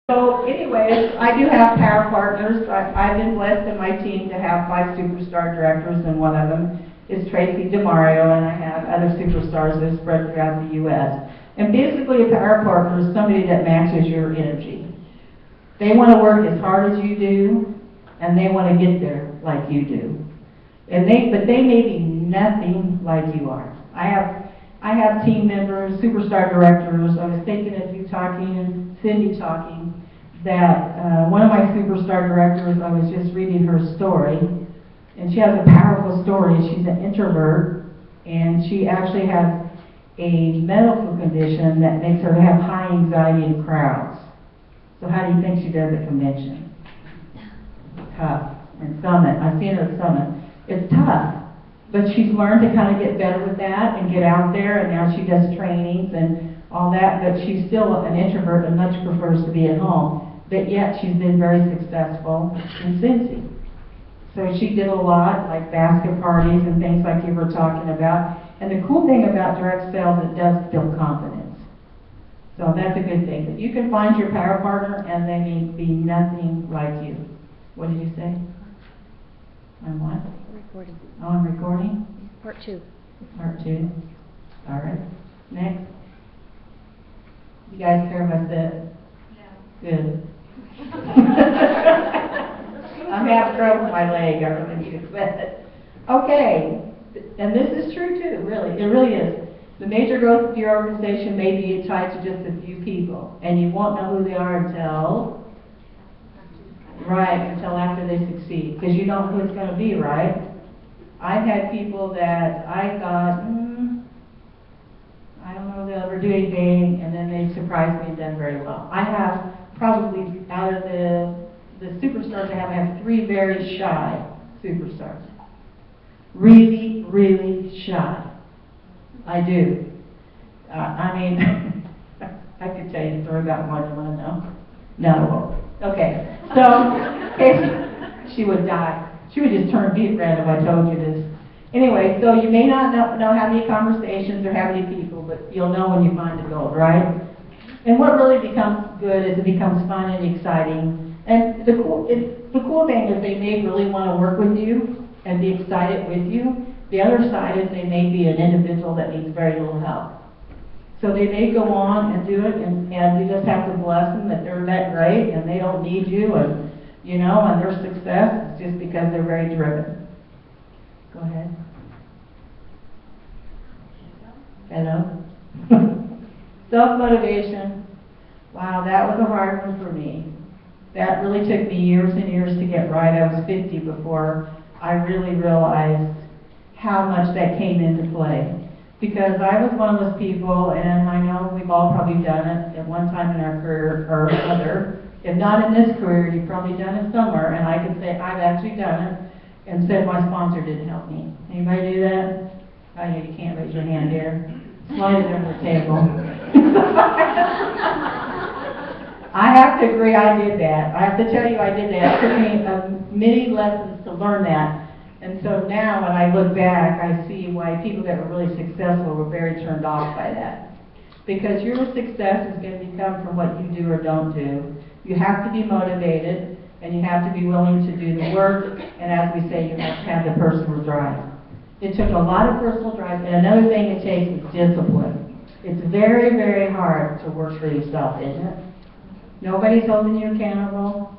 So anyways, I do have power partners. I've been blessed in my team to have 5 superstar directors, and one of them is Tracy DeMario, and I have other superstars that are spread throughout the U.S. And basically a power partner is somebody that matches your energy. They want to work as hard as you do, and they want to get there like you do. But they may be nothing like you are. I have team members, superstar directors. I was thinking of you talking and Cindy talking that one of my superstar directors, I was just reading her story, and she has a powerful story. She's an introvert, and she actually has a medical condition that makes her have high anxiety in crowds. So how do you think she does at convention? Tough. And Summit, I've seen her at Summit. It's tough. But she's learned to kind of get better with that and get out there, and now she does trainings and all that, but she's still an introvert and much prefers to be at home. But yet she's been very successful in Cincy. So she did a lot, like basket parties and things like you were talking about. And the cool thing about direct sales, it does build confidence. So that's a good thing. But you can find your power partner and they may be nothing like you. What did you say? I'm what? Recording. Oh, I'm recording? Part 2. Part 2. All right. Next. You guys care if I sit? Yeah. Good. I'm having trouble with my leg. I really need to quit. Okay. And this is true too, really. It really is. The major growth of your organization may be tied to just a few people, and you won't know who they are until after they succeed, because you don't know who it's going to be, right? I've had people that I thought, I don't know if they'll ever do anything, and then they surprised me and done very well. I have probably, out of the superstars I have 3 very shy superstars. Really, really shy. I do. I mean, I could tell you a story about one. You want to know? No, I won't. Okay. So, she would die. She would just turn beet red if I told you this. Anyway, so you may not know how many conversations or how many people, but you'll know when you find the gold, right? And what really becomes good is it becomes fun and exciting. And the cool thing is they may really want to work with you and be excited with you. The other side is they may be an individual that needs very little help. So they may go on and do it, and you just have to bless them that they're that great and they don't need you, and and their success is just because they're very driven. Go ahead. Hello? Self-motivation. Wow, that was a hard one for me. That really took me years and years to get right. I was 50 before I really realized how much that came into play. Because I was one of those people, and I know we've all probably done it at one time in our career or another. If not in this career, you've probably done it somewhere, and I could say I've actually done it and said my sponsor didn't help me. Anybody do that? I know you can't raise your hand here. Slide it under the table. I have to agree I did that. I have to tell you I did that. It took me many lessons to learn that. And so now when I look back, I see why people that were really successful were very turned off by that. Because your success is going to come from what you do or don't do. You have to be motivated, and you have to be willing to do the work, and as we say, you have to have the personal drive. It took a lot of personal drive, and another thing it takes is discipline. It's very, very hard to work for yourself, isn't it? Nobody's holding you accountable.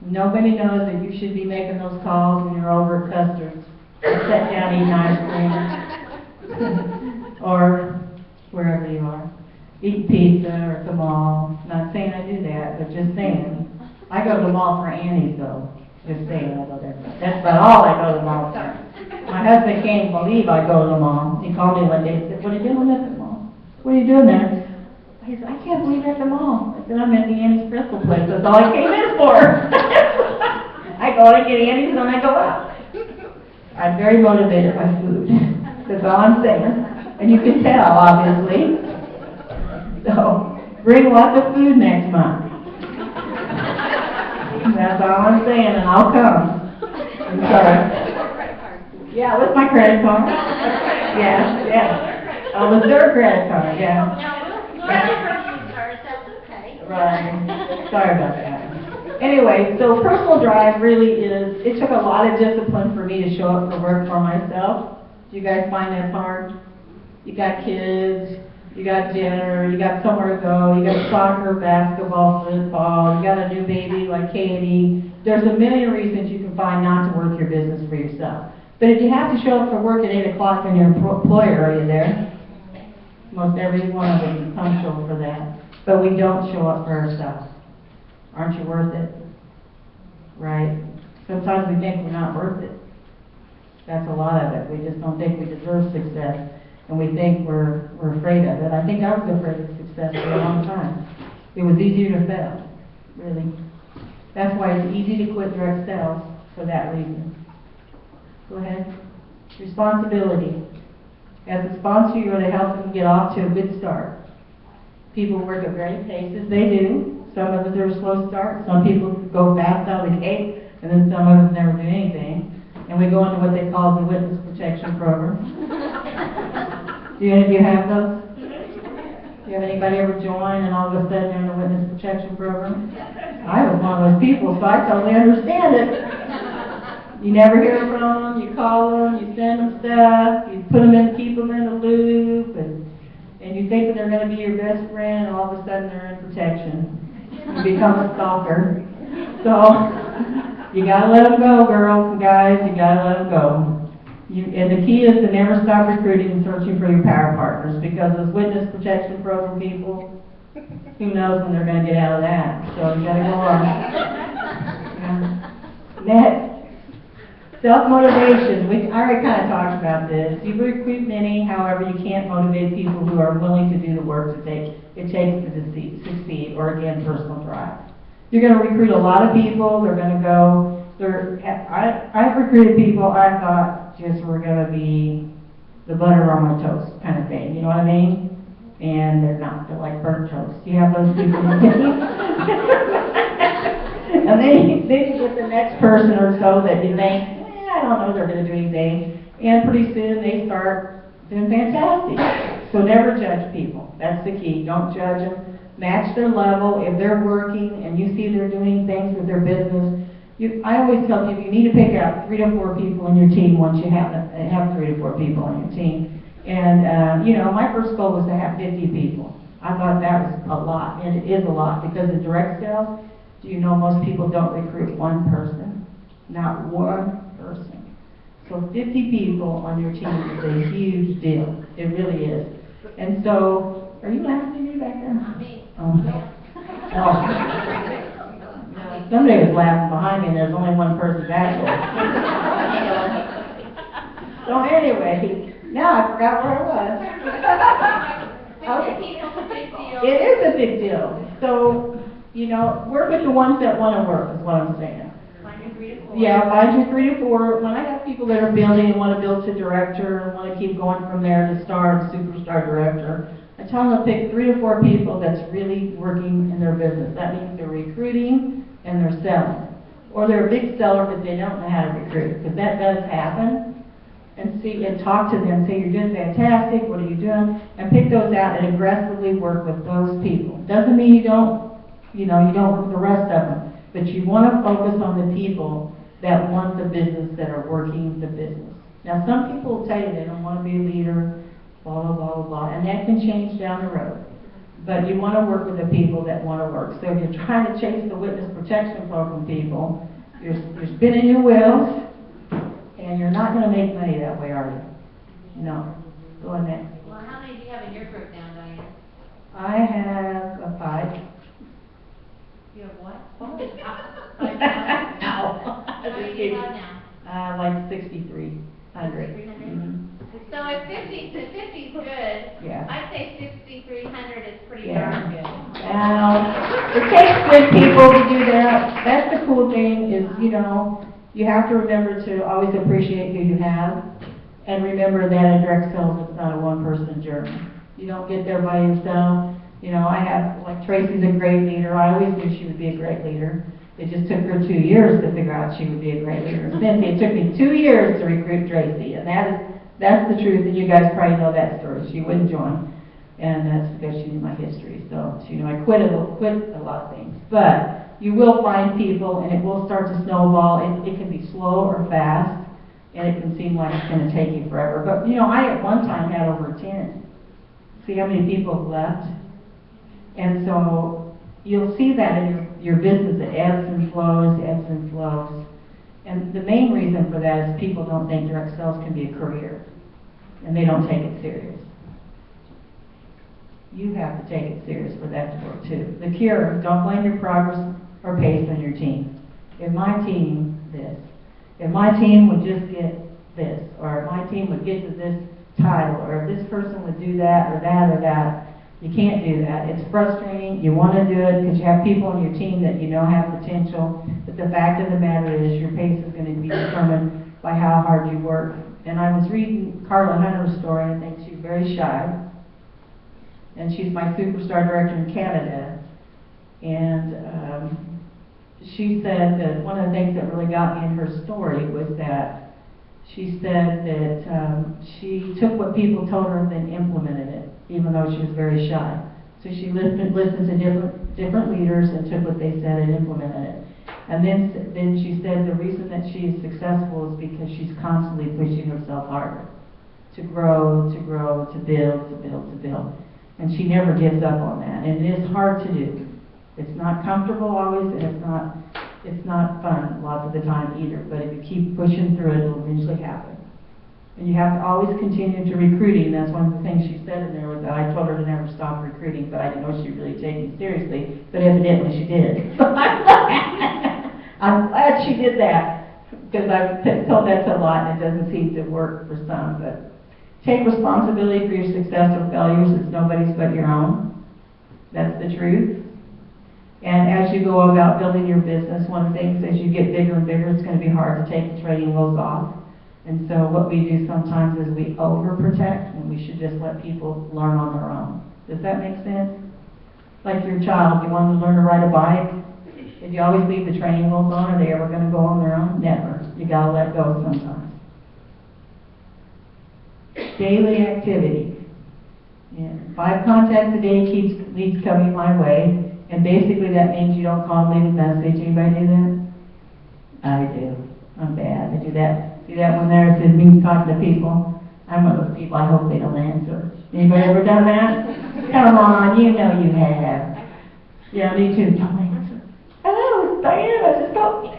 Nobody knows that you should be making those calls when you're over at Custer's or sit down eating ice cream or wherever you are. Eat pizza or at the mall. Not saying I do that, but just saying. I go to the mall for Annie's though. Just saying I go there. That's about all I go to the mall for. My husband can't believe I go to the mall. He called me one day and said, "What are you doing at the mall? What are you doing there?" He said, "I can't believe you're at the mall." I said, "I'm at the Annie's pretzel place. That's all I came in for." I go and get Annie's and I go out. I'm very motivated by food. That's all I'm saying. And you can tell, obviously. So, bring lots of food next month. That's all I'm saying, and I'll come. I'm sorry. Yeah, with my credit card. Yeah. Oh, with their credit card, yeah. No, we'll never use hers, that's okay. Right. Sorry about that. Anyway, so personal drive really is, it took a lot of discipline for me to show up for work for myself. Do you guys find that hard? You got kids, you got dinner, you got somewhere to go, you got soccer, basketball, football, you got a new baby like Katie. There's a million reasons you can find not to work your business for yourself. But if you have to show up for work at 8 o'clock and your employer, are you there? Most every one of them is punctual for that. But we don't show up for ourselves. Aren't you worth it? Right? Sometimes we think we're not worth it. That's a lot of it. We just don't think we deserve success. And we think we're afraid of it. I think I was afraid of success for a long time. It was easier to fail, really. That's why it's easy to quit direct sales for that reason. Go ahead. Responsibility. As a sponsor, you're going to help them get off to a good start. People work at great paces. They do. Some of us are a slow start. Some people go fast out of the gate, and then some of us never do anything. And we go into what they call the witness protection program. Do any of you have those? Do you have anybody ever join and all of a sudden you're in the witness protection program? I was one of those people, so I totally understand it. You never hear from them, you call them, you send them stuff, you put them in, keep them in the loop, and you think that they're going to be your best friend, and all of a sudden they're in protection. You become a stalker. So, you got to let them go, girls and guys, you got to let them go. And the key is to never stop recruiting and searching for your power partners, because those witness protection program people, who knows when they're going to get out of that. So you got to go on. Yeah. Next, self-motivation. I already kind of talked about this. You recruit many, however, you can't motivate people who are willing to do the work it takes to succeed, or again, personal drive. You're going to recruit a lot of people. They're going to go. I've recruited people I thought just were going to be the butter on my toast kind of thing, you know what I mean? And they're not. They're like burnt toast. You have those people. And then you get the next person or so that you think, I don't know they're going to do anything. And pretty soon they start doing fantastic. So never judge people. That's the key. Don't judge them. Match their level. If they're working and you see they're doing things with their business, I always tell people you need to pick out 3 to 4 people in your team once you have 3 to 4 people on your team. And, my first goal was to have 50 people. I thought that was a lot, and it is a lot, because in direct sales, do you know most people don't recruit one person? Not one person. So 50 people on your team is a huge deal. It really is. And so, are you laughing at me back there? Not me. Oh. Somebody was laughing behind me, and there's only one person back there. So anyway, now I forgot where I was. Okay. It is a big deal. So, work with the ones that want to work, is what I'm saying. Find your 3 to 4. Yeah, find your 3 to 4. When I have people that are building and want to build to director and want to keep going from there to star and superstar director, I tell them to pick 3 to 4 people that's really working in their business. That means they're recruiting and they're selling. Or they're a big seller, but they don't know how to recruit, because that does happen. And talk to them, say, you're doing fantastic, what are you doing? And pick those out and aggressively work with those people. Doesn't mean you don't work with the rest of them, but you want to focus on the people that want the business, that are working the business. Now, some people will tell you they don't want to be a leader, blah, blah, blah, blah, blah, and that can change down the road. But you want to work with the people that want to work. So if you're trying to chase the witness protection program people, you're spinning your wheels, and you're not going to make money that way, are you? No. Go on next. Well, how many do you have in your group now, Diane? I have 5. You have what? 5 now. How many do you have now? Like 6,300. 6,300? So if 50 is good, Yeah. I'd say 6,300 is pretty Yeah. darn good. Now, it takes good people to do that. That's the cool thing is, you have to remember to always appreciate who you have, and remember that in direct sales, it's not a one-person journey. You don't get there by yourself. I have, like, Tracy's a great leader. I always knew she would be a great leader. It just took her 2 years to figure out she would be a great leader. Cynthia, it took me 2 years to recruit Tracy, and that's the truth, and you guys probably know that story. She wouldn't join. And that's because she knew my history. So she knew I quit a lot of things. But you will find people, and it will start to snowball. It can be slow or fast, and it can seem like it's going to take you forever. But, you know, I at one time had over 10. See how many people have left? And so you'll see that in your business. It ebbs and flows, ebbs and flows. And the main reason for that is people don't think direct sales can be a career, and they don't take it serious. You have to take it serious for that to work too. The cure, don't blame your progress or pace on your team. If my team this, if my team would just get this, or if my team would get to this title, or if this person would do that or that or that, you can't do that. It's frustrating. You want to do it because you have people on your team that you know have potential, but the fact of the matter is your pace is going to be determined by how hard you work. And I was reading Carla Hunter's story, and I think she's very shy. And she's my superstar director in Canada. And she said that one of the things that really got me in her story was that she said that she took what people told her and then implemented it, even though she was very shy. So she listened to different leaders and took what they said and implemented it. And then she said the reason that she is successful is because she's constantly pushing herself harder to grow, to build, to build, to build. And she never gives up on that. And it is hard to do. It's not comfortable always, and it's not fun lots of the time either. But if you keep pushing through it, it'll eventually happen. And you have to always continue to recruiting. That's one of the things she said in there was that I told her to never stop recruiting, but I didn't know she'd really take me seriously. But evidently she did. I'm glad she did that, because I've told that to a lot, and it doesn't seem to work for some. But take responsibility for your success or failures. It's nobody's but your own. That's the truth. And as you go about building your business, one of the things as you get bigger and bigger, it's going to be hard to take the training wheels off. And so what we do sometimes is we overprotect, and we should just let people learn on their own. Does that make sense? Like your child, you want them to learn to ride a bike. If you always leave the training wheels on, are they ever going to go on their own? Never. You got to let go sometimes. Daily activity. Yeah. 5 contacts a day keeps leads coming my way. And basically that means you don't call and leave a message. Anybody do that? I do. I'm bad. I do that. See that one there? It says me talking to people. I'm one of those people. I hope they don't answer. Anybody ever done that? Come on, you know you have. Yeah, me too. Don't answer. Hello, it's Diane. I just called you.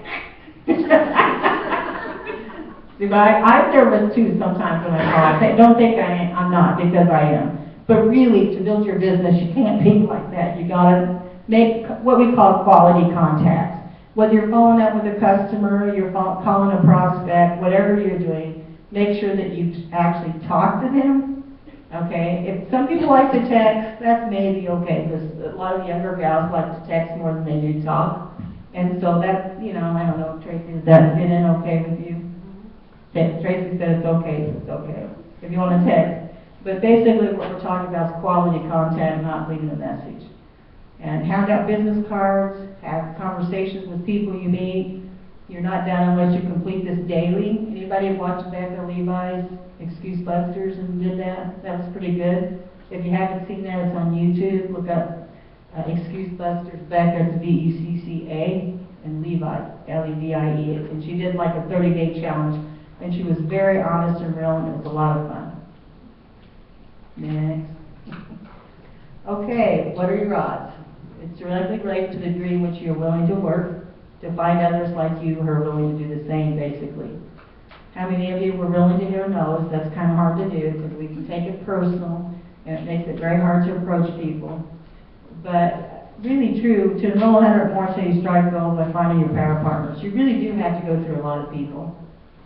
See, I'm nervous too sometimes when I call. Don't think I'm not, because I am. But really, to build your business, you can't be like that. You gotta make what we call quality contacts. Whether you're following up with a customer, you're calling a prospect, whatever you're doing, make sure that you actually talk to them. Okay? If some people like to text, that's maybe okay, because a lot of younger gals like to text more than they do talk. And so that's, you know, I don't know, Tracy, does that fit in okay with you? Tracy said it's okay, so it's okay. If you want to text. But basically what we're talking about is quality content, not leaving a message. And hand out business cards, have conversations with people you meet. You're not done unless you complete this daily. Anybody watch Becca Levi's Excuse Busters and did that? That was pretty good. If you haven't seen that, it's on YouTube. Look up Excuse Busters, Becca, it's Becca, and Levi, Levie. And she did like a 30-day challenge. And she was very honest and real, and it was a lot of fun. Next. Okay, what are your odds? It's directly related to the degree in which you're willing to work, to find others like you who are willing to do the same, basically. How many of you were willing to hear no's? That's kind of hard to do, because we can take it personal, and it makes it very hard to approach people. But really true, to enroll 100 more till you strike gold by finding your power partners, you really do have to go through a lot of people.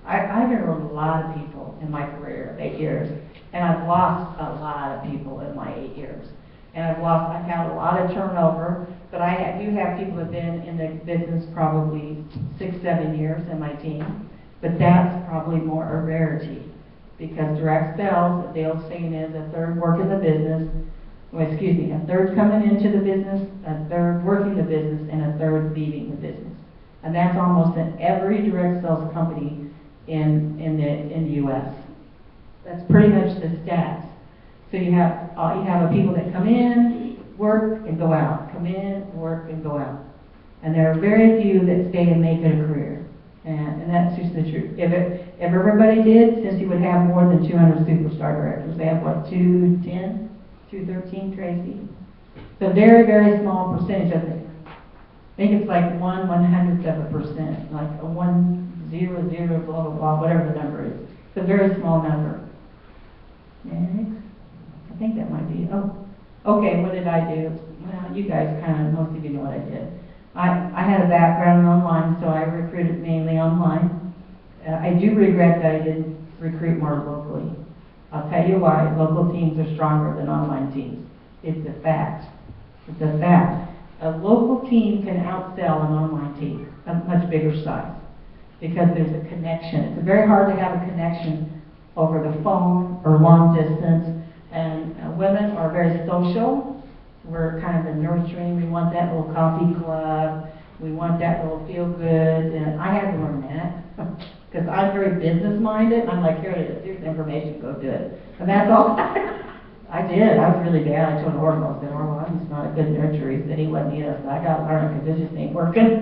I've enrolled a lot of people in my career, 8 years, and I've lost a lot of people in my 8 years. And I've had a lot of turnover, but I do have people that have been in the business probably 6, 7 years in my team, but that's probably more a rarity, because direct sales, the old saying is a third working the business, a third coming into the business, a third working the business, and a third leaving the business. And that's almost in every direct sales company in the U.S. That's pretty much the stats. So you have you have people that come in, work, and go out, come in, work, and go out. And there are very few that stay and make it a career. And that's just the truth. If everybody did, since you would have more than 200 superstar directors, they have what, 210, 213, Tracy? So very, very small percentage of it. I think it's like 1/100%, like a 100, blah, blah, blah, whatever the number is. It's a very small number. Next. I think that might be, okay, what did I do? Well, you guys most of you know what I did. I had a background in online, so I recruited mainly online. I do regret that I didn't recruit more locally. I'll tell you why. Local teams are stronger than online teams. It's a fact. It's a fact. A local team can outsell an online team, a much bigger size, because there's a connection. It's very hard to have a connection over the phone or long distance, and women are very social. We're kind of the nurturing. We want that little coffee club. We want that little feel good, and I had to learn that because I'm very business minded. I'm like, here's information, go do it, and that's all. I did. I was really bad. I told Orville, I said, Orville, I'm just not a good nurturer. He said he wasn't either. So I got to learn because this just ain't working.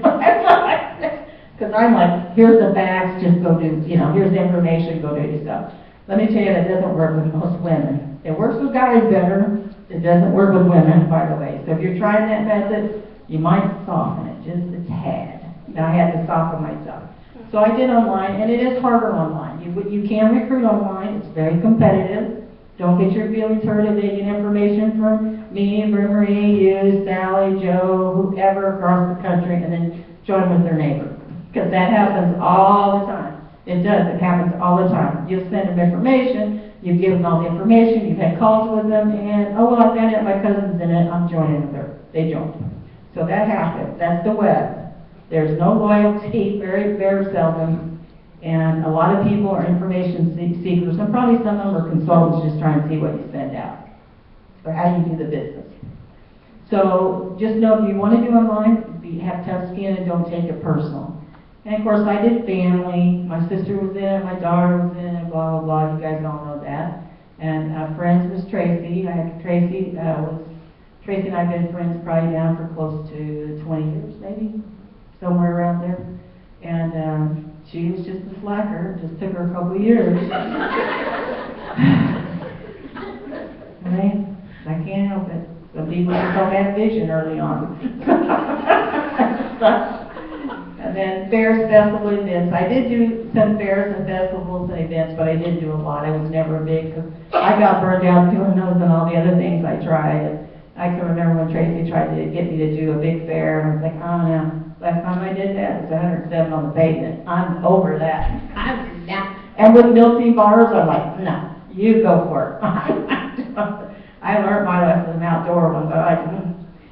Because I'm like, here's the facts, just go do, here's the information, go do your stuff. Let me tell you, that doesn't work with most women. It works with guys better. It doesn't work with women, by the way. So if you're trying that method, you might soften it just a tad. Now I had to soften myself. So I did online, and it is harder online. You can recruit online. It's very competitive. Don't get your feelings hurt if they get information from me, Marie, you, Sally, Joe, whoever across the country, and then join with their neighbor. Because that happens all the time. It does. It happens all the time. You send them information. You give them all the information. You've had calls with them, and I found out my cousin's in it. I'm joining with her. They joined. So that happens. That's the web. There's no loyalty. Very, very seldom. And a lot of people are information seekers, and probably some of them are consultants just trying to see what you send out, or how you do the business. So just know if you want to do online, have tough skin and don't take it personal. And of course I did family. My sister was in it, my daughter was in it, blah, blah, blah. You guys all know that. And friends was Tracy. Tracy and I have been friends probably now for close to 20 years, maybe, somewhere around there. And she was just a slacker. It just took her a couple of years. I can't help it. Some people just don't have vision early on. And then fairs, festivals, events. I did do some fairs and festivals and events, but I didn't do a lot. I was never big because I got burned out doing those and all the other things I tried. And I can remember when Tracy tried to get me to do a big fair, and I was like, oh no. Last time I did that, it was 107 on the pavement. I'm over that. I'm not. And with Milty bars, I'm like, no, you go for it. I learned my lesson in outdoor ones. I like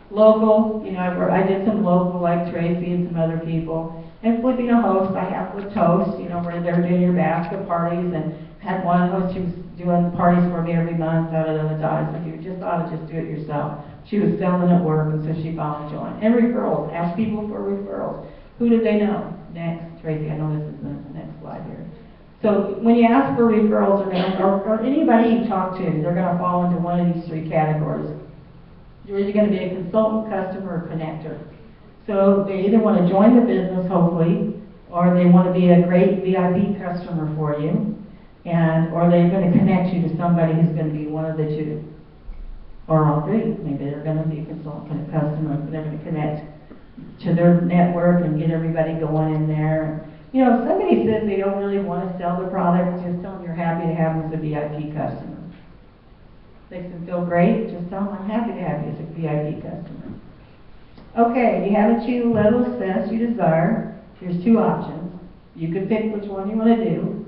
local, I did some local like Tracy and some other people. And flipping a host, I have flipped hosts, where they're doing your basket parties, and had one host who was doing parties for me every month out of the dies. If you just ought to just do it yourself. She was selling at work, and so she finally joined. And referrals, ask people for referrals. Who do they know? Next, Tracy, I know this is the next slide here. So when you ask for referrals or anybody you talk to, they're going to fall into one of these three categories. You're either going to be a consultant, customer, or connector. So they either want to join the business, hopefully, or they want to be a great VIP customer for you, or they're going to connect you to somebody who's going to be one of the two. Or all three. Maybe they're going to be a consultant and a customer, and they're going to connect to their network and get everybody going in there. If somebody says they don't really want to sell the product, just tell them you're happy to have them as a VIP customer. Makes them feel great, just tell them I'm happy to have you as a VIP customer. Okay, you have achieved the level of success you desire. Here's two options. You can pick which one you want to do.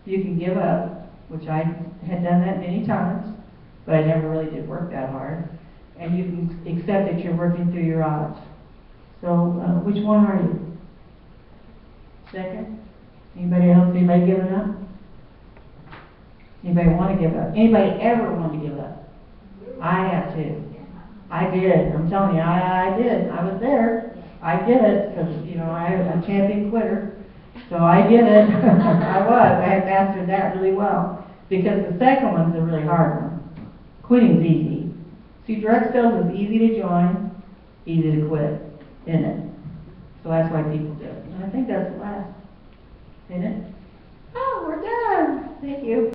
You can give up, which I had done that many times, but I never really did work that hard. And you can accept that you're working through your odds. So, which one are you? Second? Anybody else? Anybody giving up? Anybody want to give up? Anybody ever want to give up? I have to. I did. I'm telling you, I did. I was there. I get it, because, I'm a champion quitter. So I get it. I had mastered that really well. Because the second one's a really hard one. Quitting's easy. See, direct sales is easy to join, easy to quit, isn't it? So that's why people do it. And I think that's the last, isn't it? Oh, we're done. Thank you.